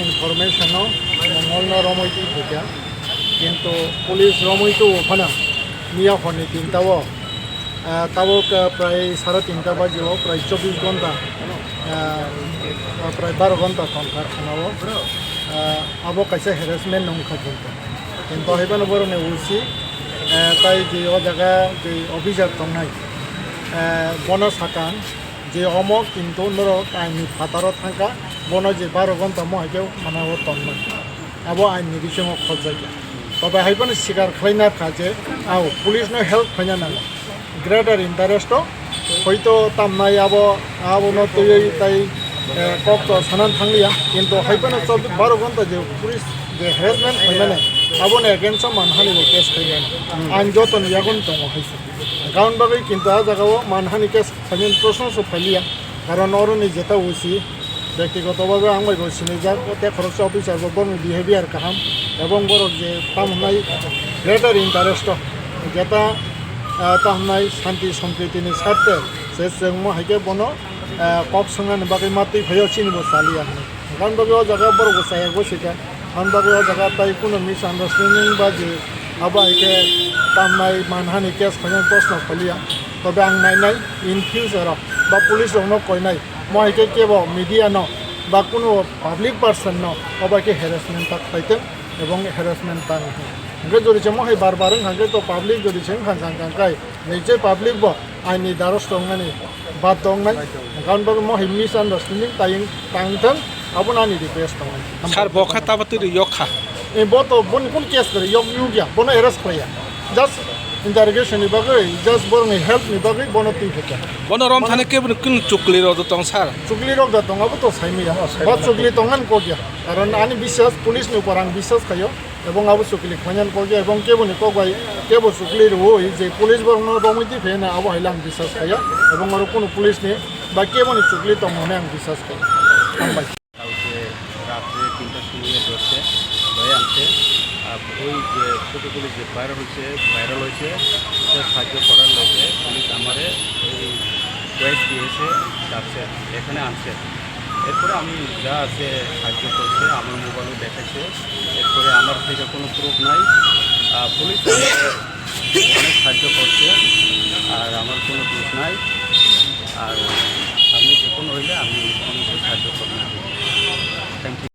ইনফরমেশনও মঙ্গল রমৈতি থেকে কিন্তু পুলিশ রমৈতো ওখানে মিয়া হরনি তিনটাও তাও প্রায় 3:30 বাজিও প্রায় 24 ঘন্টা প্রায় 12 ঘন্টা সংখ্যার খানাও আবো কাছে হ্যারাসমেন্ট নংখা কিন্তু হইবানো বড় নেউসি তাই যে ও জায়গা যে অভিযোগ দंनाय বন সাকান যে অমক কিন্তু নরক আইনি ফাতারও থাকা বন যে 12 ঘন্টা মহাইকেও মানে ও তন্নয় আবো আইনি বিषय খোঁজাইকে তবে হাইবানো স্বীকার খাইনা কাজে আও পুলিশনো হেল্প খাইনা না গ্রেটার ইন্টারেস্ট হয়তো তামনাই আবো তৈ তাই কত সানান থাকলিয়া কিন্তু হাইবানো 12 ঘন্টা যে পুলিশ যে হ্যারাসমেন্ট খাইমানে আবনে এগেন্সট মানহানিबो केस खायगोन आइन जतन यागन दङ हायसे गाउन बागै কিন্তু आ জায়গাও মানহানি केस खायन प्रश्नसो फालिया কারণ অরনি যেটা উসি ব্যক্তিগতভাবে আমি বলছিনি যা তে খরচ অফিসার বড় বিহেভিয়ার কাহাম এবং বড় যে তামনাই গ্রেটার ইন্টারেস্ট যেটা তামনাই শান্তি সম্প্রীতিনি স্বার্থে সে जों হাইকে বনো কপ সংগানি বাগै মাতি ভয় চিনিবো সালিয়া গাউন বাগै ও জায়গা বড় গোসায়া গোসিকা আনবাবে ও জায়গা তাই কোনো মিসআন্ডারস্ট্যান্ডিং বা যে আবাইকে তামনাই মানহানি কেস খাইন প্রশ্ন ফালিয়া তবে আং নাইনাই ইন ফিউচারাव বা পুলিশ রংनो কইনাই মহাইকে কেব মিডিয়া ন বা কোনো পাবলিক পার্সন ন অবাইকে হ্যারাসমেন্ট তাইতেন এবং হ্যারাসমেন্ট তাং হাঙ্গে যদি মহাই বারবার হাঙ্গে তো পাবলিক যদি খাঙ্কাই নিজে পাবলিক ব আইনি দ্বারস্থ দंनानै বাদ দंनाय কারণ বাগে মহাই মিসআন্ডারস্ট্যান্ডিং তাইथों আবনানি রিকোয়েস্ট দं সার বখা তাবাতুরি ইয়খা ए बोतो बन कोन केस करे यम युगिया बनो एरेस्ट खाया जस्ट इंटरोगेशन नि बागै जस्ट बरनि हेल्प नि बागै बनो ति फेका বন রম থানে কে কুন চুকলি রদ তং সার चुगली रोग दं अब तो साइमिया बा चुगली तंगन को गया कारण आनी विश्वास पुलिस नि ऊपर आं विश्वास खायो এবং আবু চুকলি খায়ান को गया এবং केबनि को गाय केबो चुगली रो जे पुलिस बरनो रमिति फेना अब हाइलां विश्वास खाया এবং আর কোনো पुलिस नि बा केबनि चुगली तंगने आं विश्वास खायो কালকে রাত্রে 3টার সময় ধরছে ধরে আনছে আর ওই যে ফটোগুলি যে ভাইরাল হয়েছে সে সাহায্য করার লোকে পুলিশ আমারে এই ভয়েস দিয়েছে যাচ্ছে এখানে আনছে এরপরে আমি যা আছে সাহায্য করছে আমার মোবাইলে দেখাচ্ছে এরপরে আমার থেকে কোনো প্রুফ নাই পুলিশ অনেক সাহায্য করছে আর আমার কোনো দোষ নাই আর আপনি যে কোনো হইলে আমি পুলিশের সাহায্য করব থ্যাংক ইউ